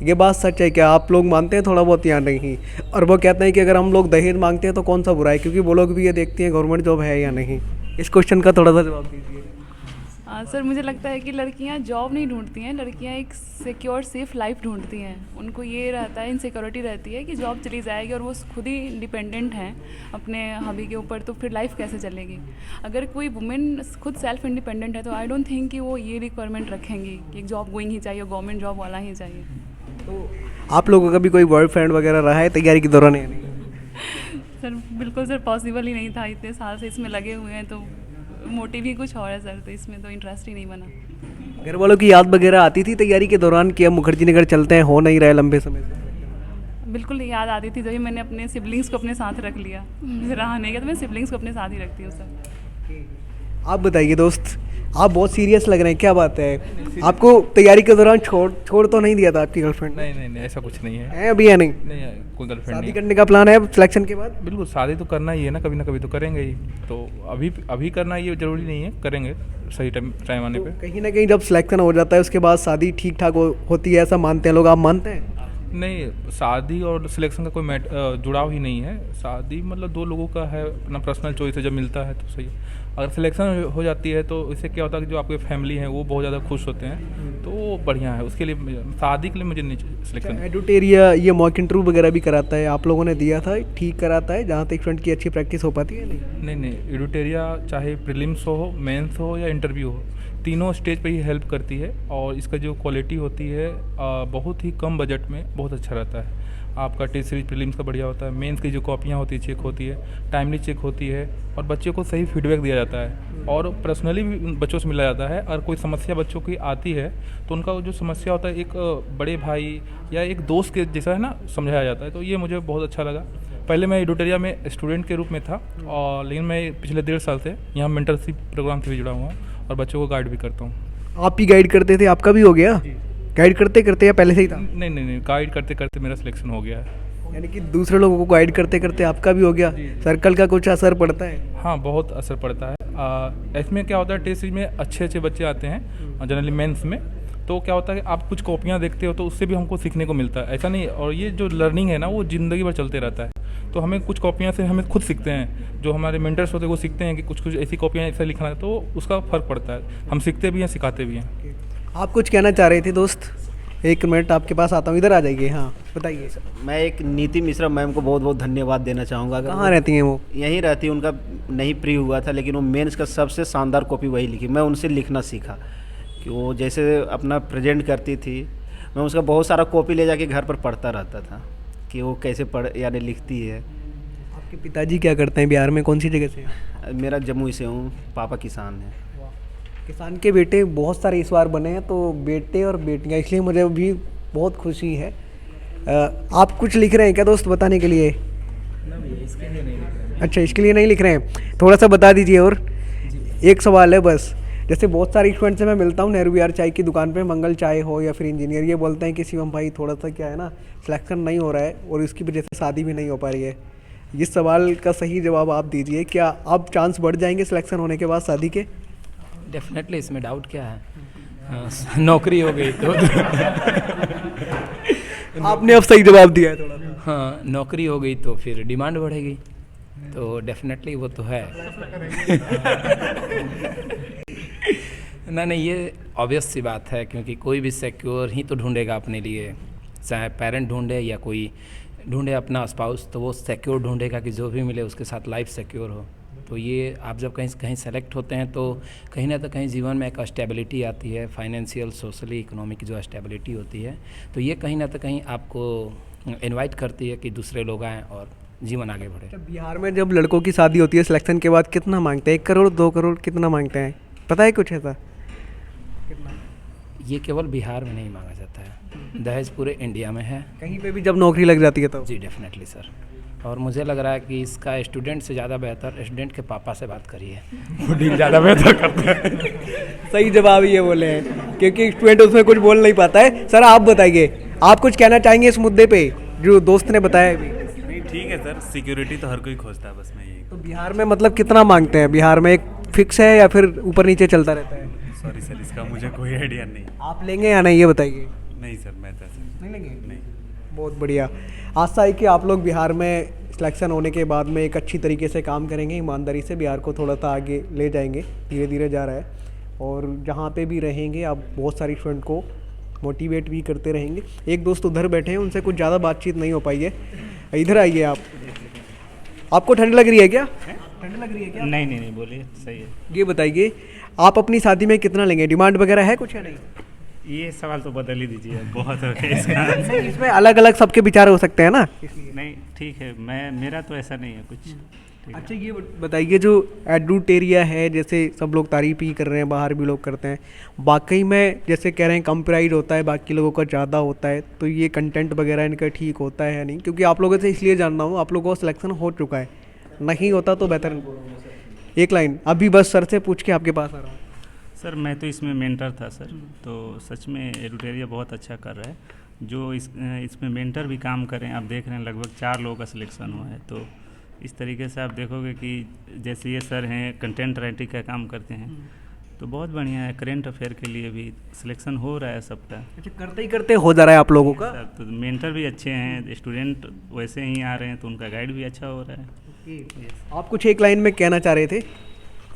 A: ये बात सच है क्या? आप लोग मानते हैं थोड़ा बहुत या नहीं? और वो कहते हैं कि अगर हम लोग दहेज मांगते हैं तो कौन सा बुरा है, क्योंकि वो लोग भी ये देखती हैं गवर्नमेंट जॉब है या नहीं। इस क्वेश्चन का थोड़ा सा जवाब दीजिए।
B: सर मुझे लगता है कि लड़कियां जॉब नहीं ढूंढती हैं, लड़कियां एक सिक्योर सेफ लाइफ ढूंढती हैं। उनको ये रहता है, इनसिक्योरिटी रहती है कि जॉब चली जाएगी और वो खुद ही इंडिपेंडेंट हैं अपने हबी के ऊपर, तो फिर लाइफ कैसे चलेगी। अगर कोई वुमेन खुद सेल्फ इंडिपेंडेंट है तो आई डोंट थिंक कि वो ये रिक्वायरमेंट रखेंगी कि एक जॉब गोइंग ही चाहिए, गवर्नमेंट जॉब वाला ही चाहिए।
A: तो आप लोगों का भी कोई बॉयफ्रेंड वगैरह रहा है तैयारी के दौरान या नहीं?
B: सर बिल्कुल सर, पॉसिबल ही नहीं था। इतने साल से इसमें लगे हुए हैं तो मोटिव ही कुछ और है सर, तो इसमें तो इंटरेस्ट ही नहीं बना।
A: घर वालों की याद वगैरह आती थी तैयारी के दौरान कि अब मुखर्जी नगर चलते हैं, हो नहीं रहा है लंबे समय से?
B: बिल्कुल याद आती थी, जब मैंने अपने सिबलिंग्स को अपने साथ रख लिया। मुझे रहा नहीं गया तो मैं सिबलिंग्स को अपने साथ ही रखती हूँ सर।
A: आप बताइए दोस्त, आप बहुत सीरियस लग रहे हैं, क्या बात है? आपको तैयारी के दौरान छोड़ तो नहीं दिया था आपकी गर्लफ्रेंड?
K: नहीं ऐसा कुछ नहीं है
A: अभी या नहीं?
K: नहीं कोई गर्लफ्रेंड
A: शादी
K: नहीं।
A: करने का प्लान है सिलेक्शन के बाद?
K: बिल्कुल, शादी तो करना ही है ना, कभी ना कभी तो करेंगे ही। तो अभी करना ये जरूरी नहीं है, करेंगे सही टाइम आने पे।
A: कहीं ना कहीं जब सिलेक्शन हो जाता है उसके बाद शादी ठीक ठाक होती है, ऐसा मानते हैं लोग, आप मानते हैं?
K: नहीं, शादी और सिलेक्शन का कोई जुड़ाव ही नहीं है। शादी मतलब दो लोगों का है, अपना पर्सनल चॉइस है, जब मिलता है तो सही है। अगर सिलेक्शन हो जाती है तो इससे क्या होता है कि जो आपके फैमिली हैं वो बहुत ज़्यादा खुश होते हैं, तो वो बढ़िया है। उसके लिए शादी के लिए मुझे नहीं सिलेक्शन।
A: एडुटेरिया ये मॉक इंटरव्यू वगैरह भी कराता है, आप लोगों ने दिया था, ठीक कराता है जहाँ तक स्टूडेंट की अच्छी प्रैक्टिस हो पाती है?
K: नहीं, एडुटेरिया चाहे प्रीलिम्स हो, मेंस हो या इंटरव्यू हो, तीनों स्टेज पे ही हेल्प करती है। और इसका जो क्वालिटी होती है बहुत ही कम बजट में बहुत अच्छा रहता है। आपका टेस्ट सीरीज प्रीलिम्स का बढ़िया होता है, मेंस की जो कॉपियाँ होती है चेक होती है, टाइमली चेक होती है, और बच्चे को सही फीडबैक दिया जाता है। और पर्सनली भी बच्चों से मिला जाता है। और कोई समस्या बच्चों की आती है तो उनका जो समस्या होता है एक बड़े भाई या एक दोस्त के जैसा है ना, समझाया जाता है। तो ये मुझे बहुत अच्छा लगा। पहले मैं एडुटेरिया में स्टूडेंट के रूप में था, और लेकिन मैं पिछले 1.5 साल से यहाँ मेंटरशिप प्रोग्राम से भी जुड़ा हुआ हूँ और बच्चों को गाइड भी करता हूँ।
A: आप ही गाइड करते थे? आपका भी हो गया गाइड करते करते या पहले से ही था?
K: नहीं, गाइड करते करते मेरा सिलेक्शन हो गया है।
A: यानी कि दूसरे लोगों को गाइड करते करते आपका भी हो गया। सर्कल का कुछ असर पड़ता है?
K: हाँ, बहुत असर पड़ता है। इसमें क्या होता है, टेस्ट सीरीज में अच्छे बच्चे आते हैं जनरली मेंस में, तो क्या होता है कि आप कुछ कॉपियाँ देखते हो तो उससे भी हमको सीखने को मिलता है। ऐसा नहीं, और ये जो लर्निंग है ना वो ज़िंदगी भर चलते रहता है। तो हमें कुछ कॉपियाँ से हमें खुद सीखते हैं, जो हमारे मेंटर्स होते हैं वो सीखते हैं कि कुछ ऐसी कॉपियाँ ऐसा लिखना है, तो उसका फ़र्क पड़ता है। हम सीखते भी हैं, सिखाते भी हैं।
A: आप कुछ कहना चाह रहे थे दोस्त? 1 मिनट आपके पास आता हूँ, इधर आ जाइए। हाँ बताइए।
C: मैं एक नीति मिश्रा मैम को बहुत बहुत धन्यवाद देना चाहूँगा।
A: कहाँ रहती हैं वो?
C: यहीं रहती है, उनका नहीं प्री हुआ था, लेकिन वो मेंस का सबसे शानदार कॉपी वही लिखी। मैं उनसे लिखना सीखा कि वो जैसे अपना प्रेजेंट करती थी, मैं उसका बहुत सारा कॉपी ले जाके घर पर पढ़ता रहता था कि वो कैसे यानी लिखती है।
A: आपके पिताजी क्या करते हैं? बिहार में कौन सी जगह से?
C: मेरा जमुई से हूँ, पापा किसान हैं।
A: किसान के बेटे बहुत सारे इस बार बने हैं, तो बेटे और बेटियां, इसलिए मुझे भी बहुत खुशी है। आप कुछ लिख रहे हैं क्या दोस्त बताने के लिए?
I: इसके लिए नहीं।
A: अच्छा, इसके लिए नहीं लिख रहे हैं, थोड़ा सा बता दीजिए। और एक सवाल है बस, जैसे बहुत सारे स्टूडेंट से मैं मिलता हूँ नेहरू विहार चाय की दुकान पे, मंगल चाय हो या फिर इंजीनियर, ये बोलते हैं कि शिवम भाई थोड़ा सा क्या है ना, सिलेक्शन नहीं हो रहा है और इसकी वजह से शादी भी नहीं हो पा रही है। इस सवाल का सही जवाब आप दीजिए, क्या आप चांस बढ़ जाएंगे सिलेक्शन होने के बाद शादी के?
I: डेफिनेटली, इसमें डाउट क्या है। हाँ, नौकरी हो गई तो
A: आपने अब सही जवाब दिया है थोड़ा सा।
I: हाँ, नौकरी हो गई तो फिर डिमांड बढ़ेगी, तो डेफिनेटली वो तो है। नहीं, ये ऑब्वियस सी बात है, क्योंकि कोई भी सिक्योर ही तो ढूंढेगा अपने लिए, चाहे पेरेंट ढूंढे या कोई ढूंढे अपना स्पाउस, तो वो सिक्योर ढूंढेगा कि जो भी मिले उसके साथ लाइफ सिक्योर हो। तो ये आप जब कहीं सेलेक्ट होते हैं तो कहीं ना तो कहीं जीवन में एक स्टेबिलिटी आती है, फाइनेंशियल, सोशली, इकोनॉमिक जो स्टेबिलिटी होती है, तो ये कहीं ना तो कहीं आपको इनवाइट करती है कि दूसरे लोग आएँ और जीवन आगे बढ़े।
A: बिहार में जब लड़कों की शादी होती है सिलेक्शन के बाद कितना मांगते हैं? 1 करोड़ 2 करोड़ कितना मांगते हैं, पता है कुछ ऐसा?
I: ये केवल बिहार में नहीं मांगा जाता है, दहेज पूरे इंडिया में है।
A: कहीं पे भी जब नौकरी लग जाती है तो?
I: जी डेफिनेटली सर। और मुझे लग रहा है कि इसका स्टूडेंट से ज़्यादा बेहतर स्टूडेंट के पापा से बात करिए, वो डील ज़्यादा बेहतर करते हैं।
A: सही जवाब ये बोले हैं, क्योंकि स्टूडेंट उसमें कुछ बोल नहीं पाता है। सर आप बताइए, आप कुछ कहना चाहेंगे इस मुद्दे पे जो दोस्त ने बताया अभी?
J: नहीं ठीक है सर, सिक्योरिटी तो हर कोई खोजता है, बस मैं यही।
A: तो बिहार में मतलब कितना मांगते हैं? बिहार में एक फिक्स है या फिर ऊपर नीचे चलता रहता है?
J: सॉरी सर, इसका मुझे कोई आइडिया नहीं।
A: आप लेंगे या नहीं ये बताइए।
J: नहीं सर, मैथ ऐसे
A: नहीं लगे?
J: नहीं।
A: बहुत बढ़िया। आशा है कि आप लोग बिहार में सिलेक्शन होने के बाद में एक अच्छी तरीके से काम करेंगे, ईमानदारी से बिहार को थोड़ा सा आगे ले जाएंगे, धीरे धीरे जा रहा है। और जहाँ पे भी रहेंगे आप बहुत सारे स्टूडेंट को मोटिवेट भी करते रहेंगे। एक दोस्त उधर बैठे हैं, उनसे कुछ ज़्यादा बातचीत नहीं हो पाई है। इधर आइए आप। आपको ठंड लग रही है क्या? ठंड लग रही है क्या?
G: नहीं नहीं नहीं, बोलिए, सही है।
A: ये बताइए, आप अपनी शादी में कितना लेंगे? डिमांड वगैरह है कुछ या नहीं?
G: ये सवाल तो बदल ही दीजिए, बहुत हो गया इसका।
A: नहीं, इसमें अलग अलग सबके विचार हो सकते हैं ना।
G: नहीं, ठीक है, मेरा तो ऐसा नहीं है कुछ। ठीक है।
A: अच्छा, ये बताइए, जो एडुटेरिया है, जैसे सब लोग तारीफ ही कर रहे हैं, बाहर भी लोग करते हैं, वाकई में जैसे कह रहे हैं कम प्राइस होता है, बाकी लोगों का ज़्यादा होता है, तो ये कंटेंट वगैरह इनका ठीक होता है या नहीं? क्योंकि आप लोगों से इसलिए जानना हूँ, आप लोगों का सिलेक्शन हो चुका है, नहीं होता तो बेहतर। एक लाइन अभी बस सर से पूछ के आपके पास आ रहा हूँ।
G: सर मैं तो इसमें मेंटर था सर, तो सच में एडुटेरिया बहुत अच्छा कर रहा है। जो इसमें मेंटर भी काम करें, आप देख रहे हैं लगभग 4 लोगों का सिलेक्शन हुआ है। तो इस तरीके से आप देखोगे कि जैसे ये सर हैं कंटेंट राइटिंग का काम करते हैं, तो बहुत बढ़िया है। करेंट अफेयर के लिए भी सिलेक्शन हो रहा है सबका।
A: अच्छा, करते ही करते हो जा रहा है आप लोगों का?
G: सर तो मेंटर भी अच्छे हैं, स्टूडेंट वैसे ही आ रहे हैं, तो उनका गाइड भी अच्छा हो रहा है।
A: आप कुछ एक लाइन में कहना चाह रहे थे?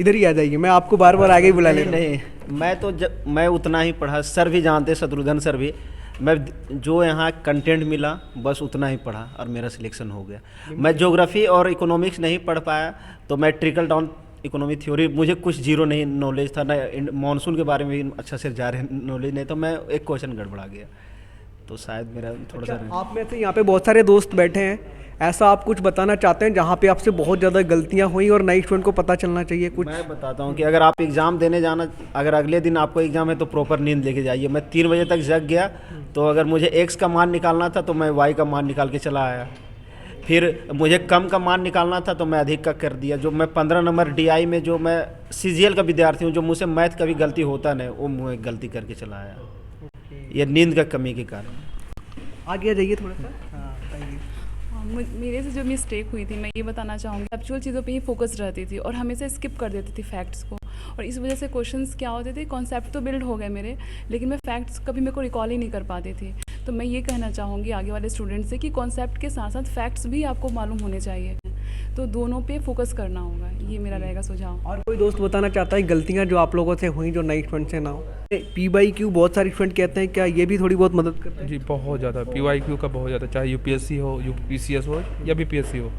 A: इधर ही आ जाइए, मैं आपको बार बार आगे ही बुला ले रहा हूँ।
C: नहीं, मैं तो मैं उतना ही पढ़ा, सर भी जानते, शत्रुघ्न सर भी, मैं जो यहाँ कंटेंट मिला बस उतना ही पढ़ा और मेरा सिलेक्शन हो गया। मैं ज्योग्राफी और इकोनॉमिक्स नहीं पढ़ पाया, तो मैं ट्रिकल डाउन इकोनॉमिक थ्योरी, मुझे कुछ जीरो नहीं नॉलेज था, ना मानसून के बारे में भी अच्छा से जा रहे नॉलेज नहीं, तो मैं एक क्वेश्चन गड़बड़ा गया, तो शायद मेरा थोड़ा सा।
A: आप में से यहाँ पे बहुत सारे दोस्त बैठे हैं, ऐसा आप कुछ बताना चाहते हैं जहाँ पे आपसे बहुत ज़्यादा गलतियाँ हुई और नए स्टूडेंट को पता चलना चाहिए कुछ?
C: मैं बताता हूँ कि अगर आप एग्ज़ाम देने जाना, अगर अगले दिन आपको एग्ज़ाम है तो प्रॉपर नींद लेके जाइए। मैं 3 बजे तक जग गया, तो अगर मुझे एक्स का मान निकालना था तो मैं वाई का मान निकाल के चला आया। फिर मुझे कम का मान निकालना था तो मैं अधिक का कर दिया। जो मैं 15 नंबर DI में, जो मैं CGL का विद्यार्थी हूँ, जो मुझसे मैथ का भी गलती होता नहीं, वो मुझे गलती करके चला आया, ये नींद का कमी के कारण।
A: आगे जाइए थोड़ा सा।
B: मेरे से जो मिस्टेक हुई थी, मैं ये बताना चाहूँगी, एक्चुअल चीज़ों पे ही फोकस रहती थी और हमेशा स्किप कर देती थी फैक्ट्स को, और इस वजह से क्वेश्चंस क्या होते थे, कॉन्सेप्ट तो बिल्ड हो गए मेरे, लेकिन मैं फैक्ट्स कभी मेरे को रिकॉल ही नहीं कर पाती थी। तो मैं ये कहना चाहूँगी आगे वाले स्टूडेंट से कि कॉन्सेप्ट के साथ साथ फैक्ट्स भी आपको मालूम होने चाहिए, तो दोनों पे फोकस करना होगा, ये मेरा रहेगा सुझाव।
A: और कोई दोस्त बताना चाहता है गलतियाँ जो आप लोगों से हुई, जो नई स्टूडेंट से ना हो? PYQ बहुत सारे स्टूडेंट कहते हैं, क्या ये भी थोड़ी बहुत मदद करता है?
K: जी बहुत ज़्यादा, PYQ का बहुत ज़्यादा, चाहे UPSC हो, UPCS हो या BPSC हो,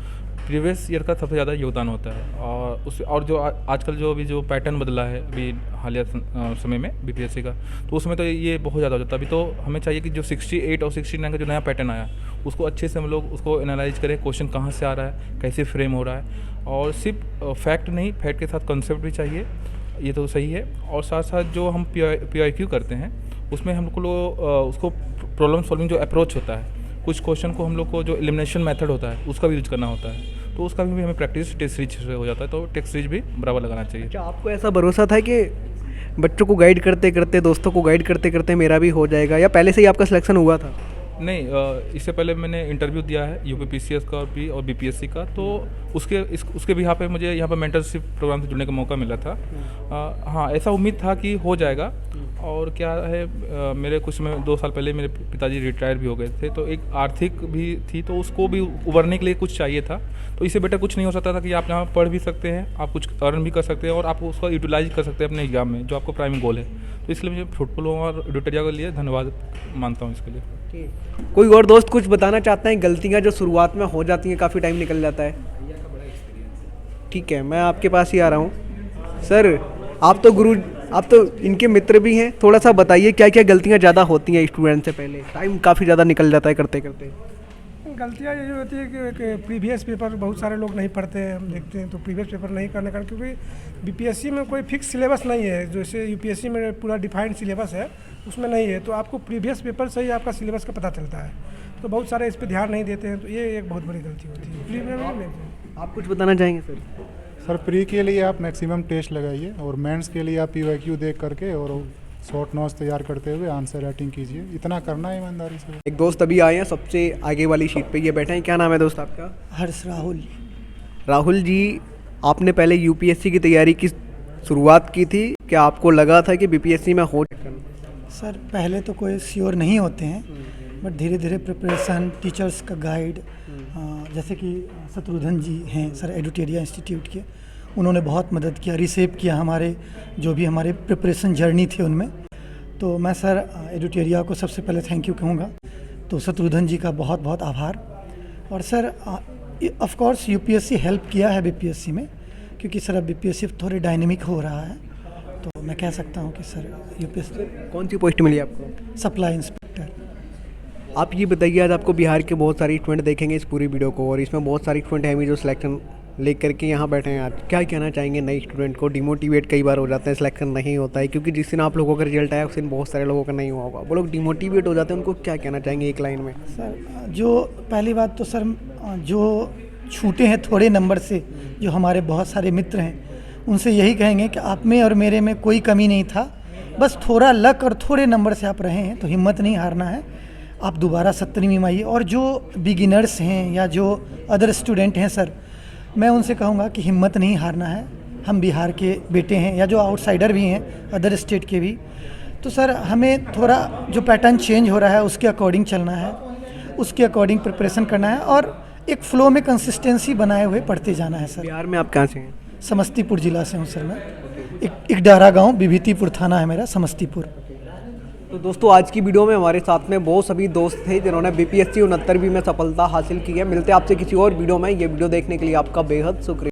K: प्रीवियस ईयर का सबसे ज़्यादा योगदान होता है। और जो आजकल जो अभी जो पैटर्न बदला है अभी हालिया समय में BPSC का, तो उसमें तो ये बहुत ज़्यादा हो जाता है। अभी तो हमें चाहिए कि जो 68 और 69 का जो नया पैटर्न आया, उसको अच्छे से हम लोग उसको एनालाइज करें, क्वेश्चन कहाँ से आ रहा है, कैसे फ्रेम हो रहा है, और सिर्फ फैक्ट नहीं, फैक्ट के साथ कंसेप्ट भी चाहिए, ये तो सही है। और साथ साथ जो हम PYQ करते हैं, उसमें हम लोग उसको प्रॉब्लम सॉल्विंग जो अप्रोच होता है, कुछ क्वेश्चन को हम लोग को जो एलिमिनेशन मेथड होता है उसका भी यूज करना होता है, तो उसका भी हमें प्रैक्टिस टेस्ट सीरीज से हो जाता है, तो टेस्ट सीरीज भी बराबर लगाना चाहिए।
A: अच्छा, आपको ऐसा भरोसा था कि बच्चों को गाइड करते करते, दोस्तों को गाइड करते करते मेरा भी हो जाएगा, या पहले से ही आपका सिलेक्शन हुआ था?
K: नहीं, इससे पहले मैंने इंटरव्यू दिया है UPPCS का और BPSC का, तो उसके भी यहाँ पे मुझे यहाँ पर मेंटरशिप प्रोग्राम से जुड़ने का मौका मिला था। हाँ, ऐसा उम्मीद था कि हो जाएगा। और क्या है, मेरे कुछ में 2 साल पहले मेरे पिताजी रिटायर भी हो गए थे, तो एक आर्थिक भी थी, तो उसको भी उभरने के लिए कुछ चाहिए था। तो इससे बेटर कुछ नहीं हो सकता था कि आप यहाँ पढ़ भी सकते हैं, आप कुछ अर्न भी कर सकते हैं और आप उसको यूटिलाइज कर सकते हैं अपने एग्जाम में, जो आपको प्राइम गोल है। तो इसलिए मुझे फ्रूटफुल और एडुटेरिया के लिए धन्यवाद मानता हूँ इसके लिए।
A: कोई और दोस्त कुछ बताना चाहते हैं, गलतियाँ जो शुरुआत में हो जाती हैं, काफ़ी टाइम निकल जाता है? ठीक है, मैं आपके पास ही आ रहा हूँ। सर, आप तो इनके मित्र भी हैं, थोड़ा सा बताइए क्या क्या गलतियाँ ज़्यादा होती हैं स्टूडेंट से पहले? टाइम काफ़ी ज़्यादा निकल जाता है करते करते।
D: गलतियाँ ये होती है कि प्रीवियस पेपर बहुत सारे लोग नहीं पढ़ते हैं, हम देखते हैं, तो प्रीवियस पेपर नहीं करने का, क्योंकि BPSC में कोई फिक्स सिलेबस नहीं है, जैसे UPSC में पूरा डिफाइंड सिलेबस है, उसमें नहीं है, तो आपको प्रीवियस पेपर से ही आपका सिलेबस का पता चलता है, तो बहुत सारे इस पर ध्यान नहीं देते हैं, तो ये एक बहुत बड़ी गलती होती है। प्री में
A: आप कुछ बताना चाहेंगे सर?
E: सर, प्री के लिए आप मैक्सिमम टेस्ट लगाइए और मेंस के लिए आप PYQ देख करके और शॉर्ट नोट्स तैयार करते हुए आंसर राइटिंग कीजिए, इतना करना है ईमानदारी से।
A: एक दोस्त अभी आए हैं, सबसे आगे वाली सीट पे ये बैठे हैं, क्या नाम है दोस्त आपका?
M: हर्ष राहुल।
A: राहुल जी, आपने पहले UPSC की तैयारी की शुरुआत की थी, क्या आपको लगा था कि BPSC में हो?
M: सर पहले तो कोई श्योर नहीं होते हैं, बट धीरे धीरे प्रिपरेशन, टीचर्स का गाइड, जैसे कि शत्रुघ्न जी हैं सर एडुटेरिया इंस्टीट्यूट के, उन्होंने बहुत मदद किया, रिसेप किया हमारे जो भी हमारे प्रिपरेशन जर्नी थे उनमें। तो मैं सर एडुटेरिया को सबसे पहले थैंक यू कहूँगा। तो शत्रुघ्न जी का बहुत बहुत आभार। और sir of course UPSC help किया है बीपीएससी में, क्योंकि सर अब बीपीएससी थोड़े डायनेमिक हो रहा है। तो मैं कह सकता हूँ कि सर यूपीएससी।
A: कौन सी पोस्ट मिली आपको?
M: Supply inspector.
A: आप ये बताइए, आज आपको बिहार के बहुत सारे स्टूडेंट देखेंगे इस पूरी वीडियो को, और इसमें बहुत सारे स्टूडेंट हैं भी जो सिलेक्शन लेकर के यहाँ बैठे हैं। आज क्या कहना चाहेंगे नए स्टूडेंट को? डिमोटिवेट कई बार हो जाते हैं, सिलेक्शन नहीं होता है, क्योंकि जिस दिन आप लोगों का रिजल्ट आया उस दिन बहुत सारे लोगों का नहीं हुआ होगा। वो लोग डिमोटिवेट हो जाते हैं, उनको क्या कहना चाहेंगे एक लाइन में?
M: सर जो पहली बात तो सर जो छूटे हैं थोड़े नंबर से, जो हमारे बहुत सारे मित्र हैं, उनसे यही कहेंगे कि आप में और मेरे में कोई कमी नहीं था, बस थोड़ा लक और थोड़े नंबर से आप रहे हैं, तो हिम्मत नहीं हारना है। आप दोबारा 70वीं में आइए। और जो बिगिनर्स हैं या जो अदर स्टूडेंट हैं सर, मैं उनसे कहूँगा कि हिम्मत नहीं हारना है। हम बिहार के बेटे हैं, या जो आउटसाइडर भी हैं अदर स्टेट के भी, तो सर हमें थोड़ा जो पैटर्न चेंज हो रहा है उसके अकॉर्डिंग चलना है, उसके अकॉर्डिंग प्रिपरेशन करना है, और एक फ़्लो में कंसिस्टेंसी बनाए हुए पढ़ते जाना है सर।
A: बिहार में आप कहाँ से हैं?
M: समस्तीपुर जिला से हूँ सर मैं। इकडारा गांव, विभूतिपुर थाना है मेरा, समस्तीपुर।
A: तो दोस्तों, आज की वीडियो में हमारे साथ में वो सभी दोस्त थे जिन्होंने बीपीएससी 69वीं में सफलता हासिल की है। मिलते हैं आपसे किसी और वीडियो में। ये वीडियो देखने के लिए आपका बेहद शुक्रिया।